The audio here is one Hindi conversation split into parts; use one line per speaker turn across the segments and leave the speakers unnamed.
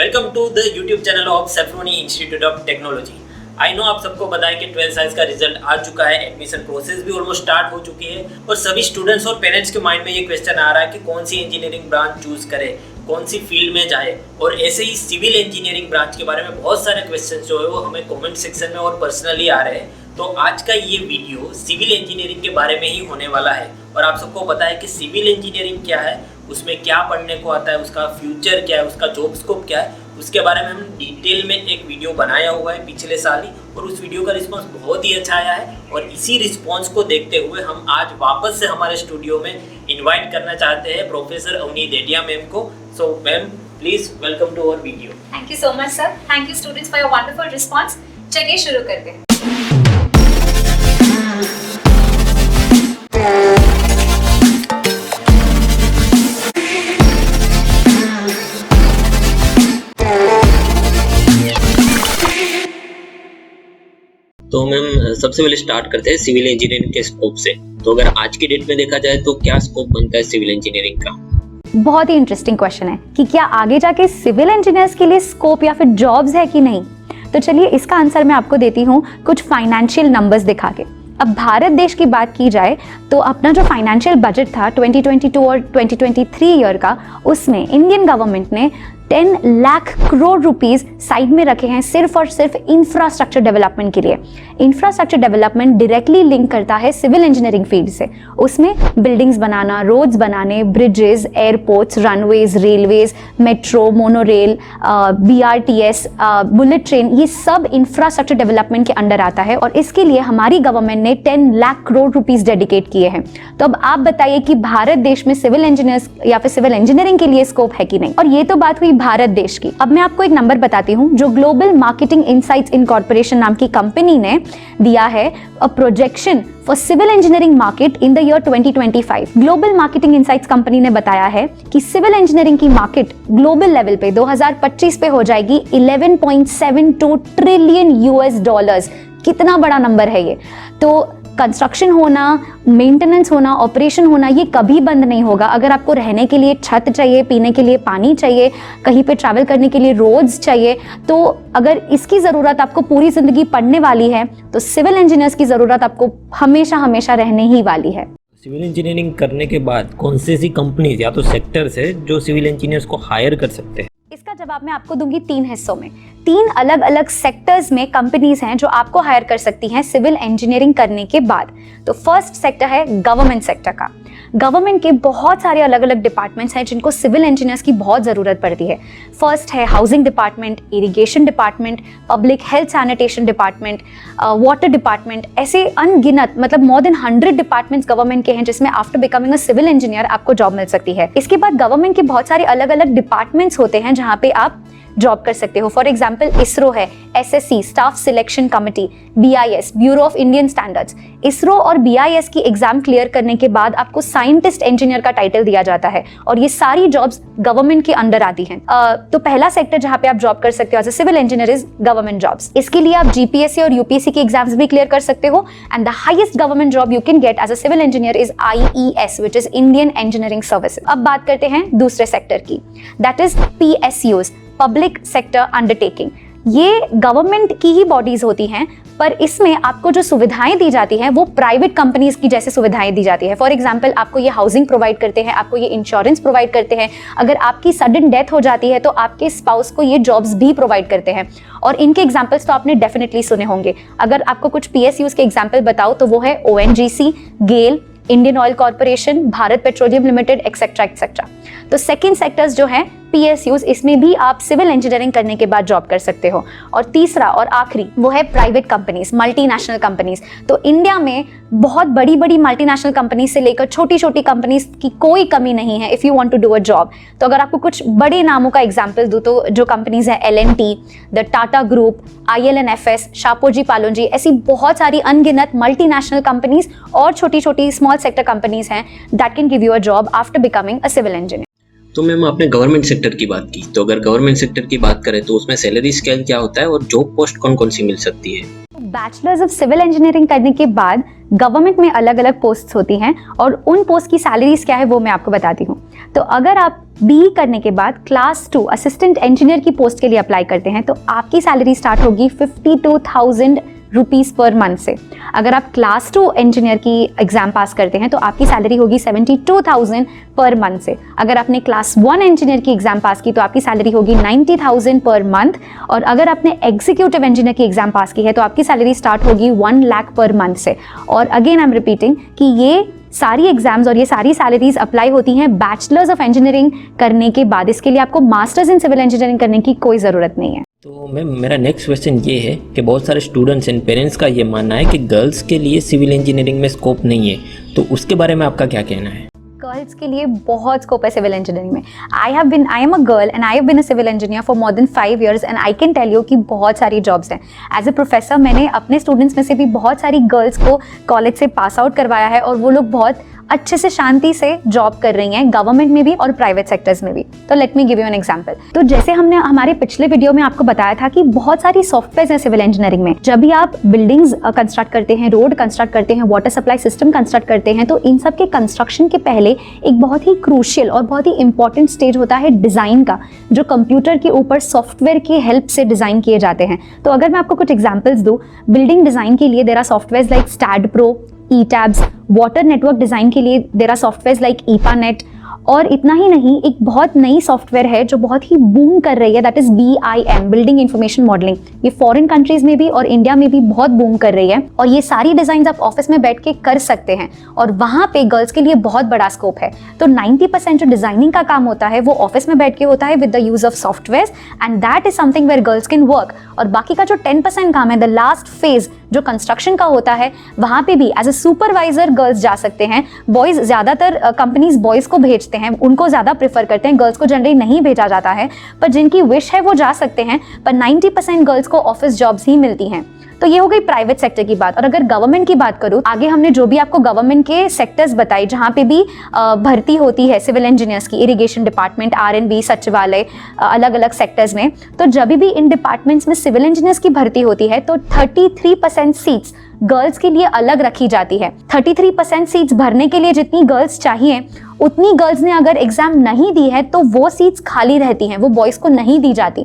Welcome to the YouTube channel of Saffrony Institute of Technology. I know आप सबको पता है कि 12th साइंस का रिजल्ट आ चुका है, एडमिशन प्रोसेस भी ऑलमोस्ट स्टार्ट हो चुकी है और सभी स्टूडेंट्स और पेरेंट्स के माइंड में ये क्वेश्चन आ रहा है कि कौन सी इंजीनियरिंग ब्रांच चूज करे, कौन सी फील्ड में जाए। और ऐसे ही सिविल इंजीनियरिंग ब्रांच के बारे में बहुत सारे क्वेश्चन जो है वो हमें कॉमेंट सेक्शन में और पर्सनली आ रहे हैं। तो आज का ये वीडियो सिविल इंजीनियरिंग के बारे में ही होने वाला है। और आप सबको पता है कि सिविल इंजीनियरिंग क्या है, उसमें क्या पढ़ने को आता है, उसका फ्यूचर क्या है, उसका जॉब स्कोप क्या है, उसके बारे में हम डिटेल में एक वीडियो बनाया हुआ है पिछले साल ही। और उस वीडियो का रिस्पांस बहुत ही अच्छा आया है और इसी रिस्पांस को देखते हुए हम आज वापस से हमारे स्टूडियो में इन्वाइट करना चाहते हैं प्रोफेसर अवनी डेडिया मैम को। So ma'am please welcome to our video.
Thank you so much sir. Thank you students for your wonderful response. चलिए शुरू करते हैं।
तो मैम सबसे पहले स्टार्ट करते हैं सिविल इंजीनियरिंग के स्कोप से। तो अगर आज की डेट में देखा जाए तो क्या स्कोप बनता है सिविल इंजीनियरिंग का?
बहुत ही इंटरेस्टिंग क्वेश्चन है कि क्या आगे जाके सिविल इंजीनियर्स के लिए स्कोप या फिर जॉब्स है कि नहीं। तो चलिए इसका आंसर मैं आपको देती हूँ कुछ फाइनेंशियल नंबर्स दिखा के। अब भारत देश की बात की जाए तो अपना जो फाइनेंशियल बजट था 2022 और 2023 ईयर का, उसमें इंडियन गवर्नमेंट ने 10 लाख करोड़ रुपीस साइड में रखे हैं सिर्फ और सिर्फ इंफ्रास्ट्रक्चर डेवलपमेंट के लिए। इंफ्रास्ट्रक्चर डेवलपमेंट डायरेक्टली लिंक करता है सिविल इंजीनियरिंग फील्ड से। उसमें बिल्डिंग्स बनाना, रोड्स बनाने, bridges, airports, runways, railways, metro, monorail, BRTS, bullet train, ये सब इंफ्रास्ट्रक्चर डेवलपमेंट के अंडर आता है और इसके लिए हमारी गवर्नमेंट ने 10 लाख करोड़ रुपीस डेडिकेट किए हैं। तो अब आप बताइए कि भारत देश में सिविल इंजीनियर्स या फिर सिविल इंजीनियरिंग के लिए स्कोप है कि नहीं। और ये तो बात हुई भारत देश की। अब मैं आपको एक नंबर बताती हूँ जो ग्लोबल मार्केटिंग इनसाइट्स इनकॉर्पोरेशन नाम की कंपनी ने दिया है, a projection for civil engineering market in the year 2025। Global marketing insights company ने बताया है कि सिविल इंजीनियरिंग की मार्केट ग्लोबल लेवल पे 2025 पे हो जाएगी 11.72 ट्रिलियन US डॉलर्स। कितना बड़ा नंबर है ये। तो कंस्ट्रक्शन होना, मेंटेनेंस होना, ऑपरेशन होना, ये कभी बंद नहीं होगा। अगर आपको रहने के लिए छत चाहिए, पीने के लिए पानी चाहिए, कहीं पे ट्रैवल करने के लिए रोड्स चाहिए, तो अगर इसकी ज़रूरत आपको पूरी ज़िंदगी पड़ने वाली है तो सिविल इंजीनियर्स की ज़रूरत आपको हमेशा हमेशा रहने ही वाली है।
सिविल इंजीनियरिंग करने के बाद कौन सी कंपनीज या तो सेक्टर्स है जो सिविल इंजीनियर्स को हायर कर सकते हैं?
इसका जवाब मैं आपको दूंगी 3 हिस्सों में। 3 अलग अलग सेक्टर्स में कंपनीज हैं जो आपको हायर कर सकती हैं सिविल इंजीनियरिंग करने के बाद। तो फर्स्ट सेक्टर है गवर्नमेंट सेक्टर का। गवर्नमेंट के बहुत सारे अलग अलग डिपार्टमेंट्स हैं जिनको सिविल इंजीनियर्स की बहुत ज़रूरत पड़ती है। फर्स्ट है housing department, irrigation department, public health sanitation department, water department. ऐसे अनगिनत, मतलब मोर देन 100 डिपार्टमेंट्स गवर्नमेंट के हैं जिसमें after becoming a civil engineer आपको जॉब मिल सकती है। इसके बाद गवर्नमेंट के बहुत सारे अलग अलग डिपार्टमेंट्स होते हैं जहाँ पे आप जॉब कर सकते हो। फॉर एग्जाम्पल इसरो है, SSC staff selection committee, BIS bureau of Indian standards. ISRO और BIS की एग्जाम क्लियर करने के बाद आपको साइंटिस्ट इंजीनियर का टाइटल दिया जाता है और ये सारी जॉब्स गवर्नमेंट के अंडर आती हैं। तो पहला सेक्टर जहाँ पे आप जॉब कर सकते हो as a civil engineer is government jobs. इसके लिए आप GPSC और UPSC की एग्जाम्स भी क्लियर कर सकते हो and the highest government job you can get as a civil engineer is IES which is Indian engineering services. अब बात करते हैं दूसरे सेक्टर की, that is PSUs, public sector undertaking. ये गवर्नमेंट की ही बॉडीज होती हैं पर इसमें आपको जो सुविधाएं दी जाती हैं वो प्राइवेट कंपनीज की जैसे सुविधाएं दी जाती है। फॉर एग्जांपल आपको ये हाउसिंग प्रोवाइड करते हैं, आपको ये इंश्योरेंस प्रोवाइड करते हैं, अगर आपकी सडन डेथ हो जाती है तो आपके स्पाउस को ये जॉब्स भी प्रोवाइड करते हैं। और इनके एग्जाम्पल्स तो आपने डेफिनेटली सुने होंगे। अगर आपको कुछ PSUs के एग्जाम्पल बताओ तो वो है ONGC, GAIL, Indian Oil Corporation, Bharat Petroleum Limited, etcetera etcetera. तो सेकेंड सेक्टर्स जो हैं PSUs, इसमें भी आप सिविल इंजीनियरिंग करने के बाद जॉब कर सकते हो। और तीसरा और आखिरी वो है प्राइवेट कंपनीज, मल्टीनेशनल कंपनीज। तो इंडिया में बहुत बड़ी बड़ी मल्टीनेशनल कंपनीज से लेकर छोटी छोटी कंपनीज की कोई कमी नहीं है if you want to do a job. तो अगर आपको कुछ बड़े नामों का एग्जाम्पल दूँ तो जो कंपनीज है L&T, the Tata group, IL&FS, Shapoorji Pallonji, ऐसी बहुत सारी अनगिनत मल्टीनेशनल कंपनीज और छोटी छोटी स्मॉल सेक्टर कंपनीज हैं that can give you a job after becoming a civil engineer.
तो मैम आपने गवर्नमेंट सेक्टर की बात की, तो अगर गवर्नमेंट सेक्टर की बात करें तो उसमें सैलरी स्केल क्या होता है और जॉब पोस्ट कौन कौन सी मिल सकती है?
बैचलर्स ऑफ सिविल इंजीनियरिंग करने के बाद गवर्नमेंट में अलग अलग पोस्ट्स होती हैं और उन पोस्ट की सैलरीज क्या है वो मैं आपको बताती हूँ। तो अगर आप BE करने के बाद क्लास 2 असिस्टेंट इंजीनियर की पोस्ट के लिए अप्लाई करते हैं तो आपकी सैलरी स्टार्ट होगी 52,000 रुपीज़ पर मंथ से। अगर आप क्लास 2 इंजीनियर की एग्जाम पास करते हैं तो आपकी सैलरी होगी 72,000 पर मंथ से। अगर आपने क्लास 1 इंजीनियर की एग्जाम पास की तो आपकी सैलरी होगी 90,000 पर मंथ। और अगर आपने एग्जीक्यूटिव इंजीनियर की एग्जाम पास की है तो आपकी सैलरी स्टार्ट होगी 1 लाख पर मंथ से। और अगेन आई एम रिपीटिंग कि ये सारी एग्जाम्स और ये सारी सैलरीज अप्लाई होती हैं बैचलर्स ऑफ इंजीनियरिंग करने के बाद। इसके लिए आपको मास्टर्स इन सिविल इंजीनियरिंग करने की कोई ज़रूरत नहीं है।
तो मैम मेरा नेक्स्ट क्वेश्चन ये है कि बहुत सारे स्टूडेंट्स एंड पेरेंट्स का ये मानना है कि गर्ल्स के लिए सिविल इंजीनियरिंग में स्कोप नहीं है, तो उसके बारे में आपका क्या कहना है?
गर्ल्स के लिए बहुत स्कोप है सिविल इंजीनियरिंग में। I am a girl and I have been a civil engineer for more than 5 years and I can tell you कि बहुत सारी जॉब्स हैं। एज ए प्रोफेसर मैंने अपने स्टूडेंट्स में से भी बहुत सारी गर्ल्स को कॉलेज से पास आउट करवाया है और वो लोग बहुत अच्छे से शांति से जॉब कर रही हैं, गवर्नमेंट में भी और प्राइवेट सेक्टर्स में भी। तो let me give you an example. तो जैसे हमने हमारे पिछले वीडियो में आपको बताया था कि बहुत सारी सॉफ्टवेयर हैं सिविल इंजीनियरिंग में। जब भी आप बिल्डिंग्स कंस्ट्रक्ट करते हैं, रोड कंस्ट्रक्ट करते हैं, वाटर सप्लाई सिस्टम कंस्ट्रक्ट करते हैं, तो इन सब के कंस्ट्रक्शन के पहले एक बहुत ही क्रूशियल और बहुत ही इंपॉर्टेंट स्टेज होता है डिजाइन का, जो कंप्यूटर के ऊपर सॉफ्टवेयर की हेल्प से डिजाइन किए जाते हैं। तो अगर मैं आपको कुछ एग्जाम्पल्स दूं, बिल्डिंग डिजाइन के लिए there are software like STAAD.Pro, ETABS, water network design के लिए there are software like EPANET। और इतना ही नहीं, एक बहुत नई सॉफ्टवेयर है जो बहुत ही बूम कर रही है, that is BIM, building information modelling. ये फॉरेन कंट्रीज में भी और इंडिया में भी बहुत बूम कर रही है और ये सारी डिजाइन आप ऑफिस में बैठ के कर सकते हैं और वहां पे गर्ल्स के लिए बहुत बड़ा स्कोप है। तो 90% जो डिजाइनिंग का काम होता है वो ऑफिस में बैठ के होता है with the use of software and that is something where girls can work. और बाकी का जो 10% काम है, द लास्ट फेज जो कंस्ट्रक्शन का होता है, वहां पे भी एज ए सुपरवाइजर गर्ल्स जा सकते हैं। बॉयज ज्यादातर कंपनीज बॉयज को भेजते हैं, उनको ज्यादा प्रेफर करते हैं, गर्ल्स को जनरली नहीं भेजा जाता है, पर जिनकी विश है वो जा सकते हैं। पर 90% गर्ल्स को ऑफिस जॉब्स ही मिलती हैं। तो ये हो गई प्राइवेट सेक्टर की बात। और अगर गवर्नमेंट की बात करूँ, आगे हमने जो भी आपको गवर्नमेंट के सेक्टर्स बताई जहाँ पे भी भर्ती होती है सिविल इंजीनियर्स की, इरिगेशन डिपार्टमेंट, RNB, सचिवालय, अलग अलग सेक्टर्स में, तो जब भी इन डिपार्टमेंट्स में सिविल इंजीनियर्स की भर्ती होती है तो 33% सीट्स गर्ल्स के लिए अलग रखी जाती है। 33% सीट्स भरने के लिए जितनी गर्ल्स चाहिए उतनी गर्ल्स ने अगर एग्जाम नहीं दी है तो वो सीट्स खाली रहती हैं, वो बॉयज को नहीं दी जाती।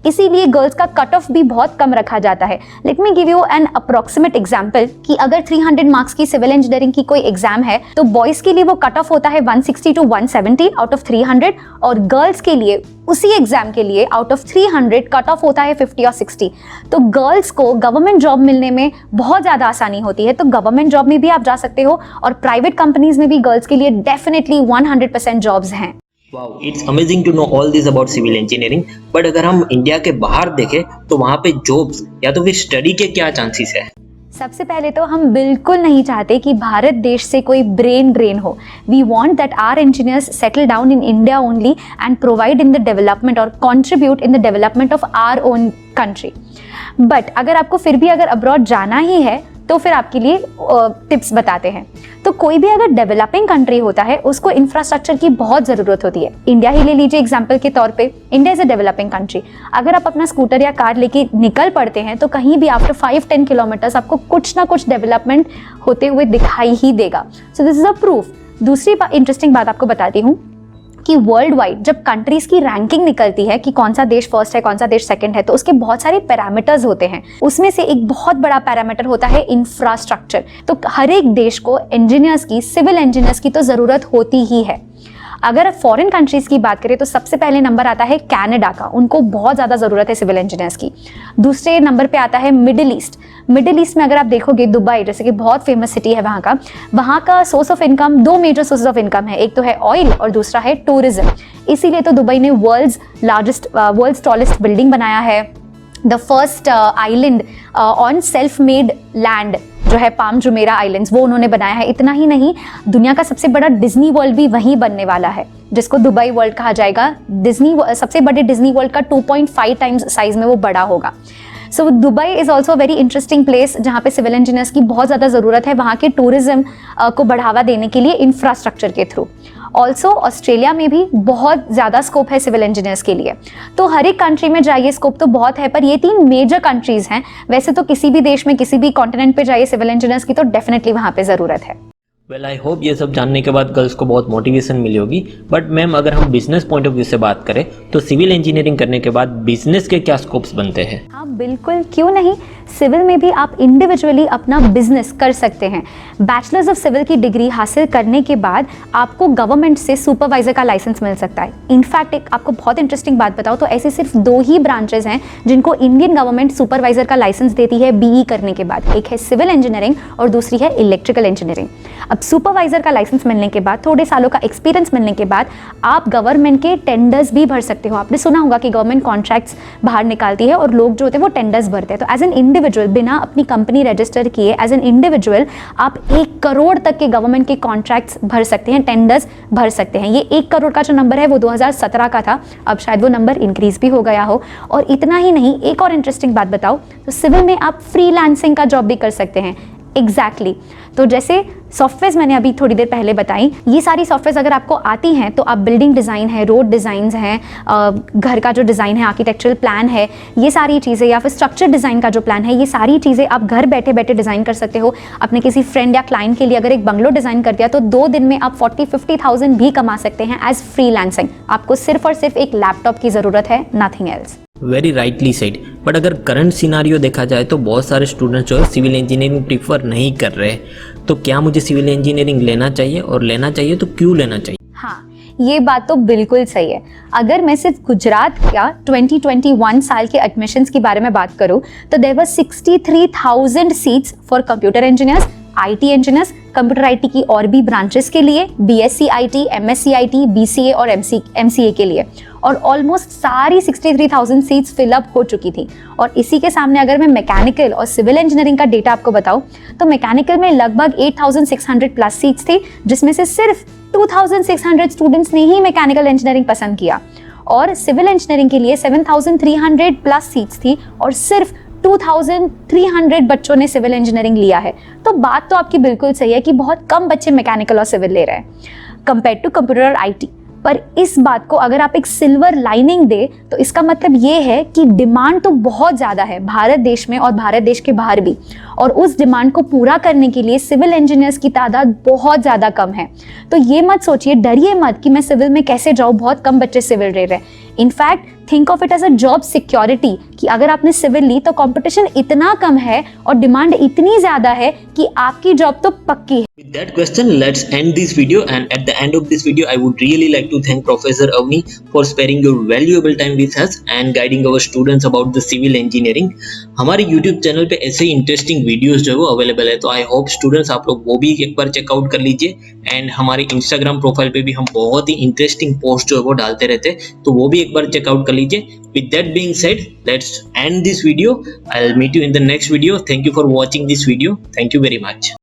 इसीलिए गर्ल्स का कट ऑफ भी बहुत कम रखा जाता है। Let me give you N approximate example कि अगर 300 मार्क्स की सिविल इंजीनियरिंग की कोई एग्जाम है तो बॉयज के लिए वो कट ऑफ होता है 160 to 170 आउट ऑफ 300 और गर्ल्स के लिए उसी एग्जाम के लिए आउट ऑफ 300 कट ऑफ होता है 50 और 60। तो गर्ल्स को गवर्नमेंट जॉब मिलने में बहुत ज्यादा आसानी होती है। तो गवर्नमेंट जॉब में भी आप जा सकते हो और प्राइवेट कंपनीज में भी गर्ल्स के लिए डेफिनेटली 100% जॉब्स हैं।
Wow, it's amazing to know all this about civil engineering. But अगर हम इंडिया के बाहर देखें तो वहाँ पे जॉब्स या तो फिर स्टडी के क्या चांसेस है?
सबसे पहले तो हम बिल्कुल नहीं चाहते कि भारत देश से कोई ब्रेन ड्रेन हो। We want that our engineers settle down in India only and provide in the development or contribute in the development of our own country. But अगर आपको फिर भी अगर अब्रॉड जाना ही है तो फिर आपके लिए टिप्स बताते हैं। तो कोई भी अगर डेवलपिंग कंट्री होता है उसको इंफ्रास्ट्रक्चर की बहुत ज़रूरत होती है। इंडिया ही ले लीजिए एग्जांपल के तौर पे, India is a developing country. अगर आप अपना स्कूटर या कार लेके निकल पड़ते हैं तो कहीं भी आफ्टर 5-10 किलोमीटर्स आपको कुछ ना कुछ डेवलपमेंट होते हुए दिखाई ही देगा। So this is a proof. दूसरी इंटरेस्टिंग बात आपको बताती हूँ कि वर्ल्ड वाइड जब कंट्रीज की रैंकिंग निकलती है कि कौन सा देश फर्स्ट है, कौन सा देश सेकंड है, तो उसके बहुत सारे पैरामीटर्स होते हैं। उसमें से एक बहुत बड़ा पैरामीटर होता है इंफ्रास्ट्रक्चर। तो हर एक देश को इंजीनियर्स की, सिविल इंजीनियर्स की तो ज़रूरत होती ही है। अगर फॉरेन कंट्रीज की बात करें तो सबसे पहले नंबर आता है कनाडा का, उनको बहुत ज़्यादा ज़रूरत है सिविल इंजीनियर्स की। दूसरे नंबर पे आता है मिडिल ईस्ट। मिडिल ईस्ट में अगर आप देखोगे दुबई जैसे कि बहुत फेमस सिटी है वहाँ का source of income, 2 major source of income है, एक तो है ऑयल और दूसरा है टूरिज्म। इसीलिए तो दुबई ने वर्ल्ड्स टॉलेस्ट बिल्डिंग बनाया है, the first island on self made land जो है पाम जुमेरा आइलैंड्स, वो उन्होंने बनाया है। इतना ही नहीं, दुनिया का सबसे बड़ा डिज्नी वर्ल्ड भी वहीं बनने वाला है जिसको दुबई वर्ल्ड कहा जाएगा। सबसे बड़े डिज्नी वर्ल्ड का 2.5 टाइम्स साइज में वो बड़ा होगा। So Dubai is also very interesting place जहाँ पे सिविल इंजीनियर्स की बहुत ज़्यादा ज़रूरत है वहाँ के टूरिज्म को बढ़ावा देने के लिए इंफ्रास्ट्रक्चर के थ्रू। ऑल्सो ऑस्ट्रेलिया में भी बहुत ज़्यादा स्कोप है सिविल इंजीनियर्स के लिए। तो हर एक कंट्री में जाइए, स्कोप तो बहुत है, पर ये 3 मेजर कंट्रीज़ हैं। वैसे तो किसी भी देश में, किसी भी कॉन्टिनेंट पे जाइए सिविल इंजीनियर्स की तो डेफिनेटली वहाँ पे ज़रूरत है।
वेल आई होप ये सब जानने के बाद गर्ल्स को बहुत मोटिवेशन मिली होगी। बट मैम अगर हम बिजनेस पॉइंट ऑफ व्यू से बात करें तो सिविल इंजीनियरिंग करने के बाद बिजनेस के क्या स्कोप्स बनते हैं?
हाँ बिल्कुल, क्यों नहीं। सिविल में भी आप इंडिविजुअली अपना बिजनेस कर सकते हैं। बैचलर्स ऑफ सिविल की डिग्री हासिल करने के बाद आपको गवर्नमेंट से सुपरवाइजर का लाइसेंस मिल सकता है। इनफैक्ट एक आपको बहुत इंटरेस्टिंग बात बताओ तो ऐसे सिर्फ 2 ही ब्रांचेस हैं जिनको इंडियन गवर्नमेंट सुपरवाइजर का लाइसेंस देती है बीई करने के बाद। एक है सिविल इंजीनियरिंग और दूसरी है इलेक्ट्रिकल इंजीनियरिंग। अब सुपरवाइजर का लाइसेंस मिलने के बाद, थोड़े सालों का एक्सपीरियंस मिलने के बाद आप गवर्नमेंट के टेंडर्स भी भर सकते हो। आपने सुना होगा कि गवर्नमेंट कॉन्ट्रैक्ट्स बाहर निकालती है और लोग जो होते हैं वो टेंडर्स भरते हैं। तो एज एन इंडिविजुअल, बिना अपनी कंपनी रजिस्टर किए, एज एन इंडिविजुअल आप 1 करोड़ तक के गवर्नमेंट के कॉन्ट्रैक्ट्स भर सकते हैं, टेंडर्स भर सकते हैं। ये 1 करोड़ का जो नंबर है वो 2017 का था, अब शायद वो नंबर इंक्रीज भी हो गया हो। और इतना ही नहीं, एक और इंटरेस्टिंग बात बताओ तो सिविल में आप फ्रीलांसिंग का जॉब भी कर सकते हैं। एग्जैक्टली तो जैसे सॉफ्टवेयर मैंने अभी थोड़ी देर पहले बताई, ये सारी सॉफ्टवेयर अगर आपको आती हैं तो आप बिल्डिंग डिज़ाइन है, रोड डिज़ाइंस हैं, घर का जो डिज़ाइन है, आर्किटेक्चरल प्लान है, ये सारी चीज़ें, या फिर स्ट्रक्चर डिज़ाइन का जो प्लान है, ये सारी चीज़ें आप घर बैठे बैठे डिज़ाइन कर सकते हो। अपने किसी फ्रेंड या क्लाइंट के लिए अगर एक बंगलो डिज़ाइन कर दिया तो 2 दिन में आप 40-50,000 भी कमा सकते हैं एज फ्रीलांसिंग। आपको सिर्फ और सिर्फ एक लैपटॉप की ज़रूरत है, nothing else.
Very rightly said. But अगर करंट सिनारियो देखा जाए तो बहुत सारे स्टूडेंट्स जो है सिविल इंजीनियरिंग प्रीफर नहीं कर रहे, तो क्या मुझे सिविल इंजीनियरिंग लेना चाहिए, और लेना चाहिए तो क्यों लेना चाहिए?
हाँ, ये बात तो बिल्कुल सही है। अगर मैं सिर्फ गुजरात का 2021 साल के एडमिशन्स के बारे में बात करूं तो there were 63,000 seats for computer engineers, IT engineers, computer IT की और भी ब्रांचेस के लिए, BSc IT, MSc IT, BCA और MCA के लिए, और ऑलमोस्ट सारी 63,000 सीट्स फिलअप हो चुकी थी। और इसी के सामने अगर मैं मैकेनिकल और सिविल इंजीनियरिंग का डेटा आपको बताऊं तो मैकेनिकल में लगभग 8,600 प्लस सीट्स थी, जिसमें से सिर्फ 2,600 स्टूडेंट्स ने ही मैकेनिकल इंजीनियरिंग पसंद किया, और सिविल इंजीनियरिंग के लिए 7,300 प्लस सीट्स थी और सिर्फ 2,300 बच्चों ने सिविल इंजीनियरिंग लिया है। तो बात तो आपकी बिल्कुल सही है कि बहुत कम बच्चे मैकेनिकल और सिविल ले रहे हैं कंपेयर टू कंप्यूटर और IT। पर इस बात को अगर आप एक सिल्वर लाइनिंग दे तो इसका मतलब ये है कि डिमांड तो बहुत ज़्यादा है भारत देश में और भारत देश के बाहर भी, और उस डिमांड को पूरा करने के लिए सिविल इंजीनियर्स की तादाद बहुत ज़्यादा कम है। तो ये मत सोचिए, डरिए मत कि मैं सिविल में कैसे जाऊँ, बहुत कम बच्चे सिविल ले रहे हैं। In fact think of it as a job security कि अगर आपने सिविल ली तो कंपटीशन इतना कम है और डिमांड इतनी ज़्यादा है कि आपकी जॉब तो पक्की है।
With that question, let's end this video, and at the end of this video, I would really like to thank Professor Avni for sparing your valuable time with us and guiding our students about the civil engineering. हमारे YouTube चैनल पे ऐसे ही इंटरेस्टिंग वीडियोस जो है वो अवेलेबल है, तो आई होप स्टूडेंट्स आप लोग वो भी एक बार चेकआउट कर लीजिए। एंड हमारे Instagram प्रोफाइल पे भी हम बहुत ही इंटरेस्टिंग पोस्ट जो है वो डालते रहते हैं, तो वो भी एक बार चेकआउट कर लीजिए। With that being said, let's end this video. I'll meet you in the next video. Thank you for watching this video. Thank you very much.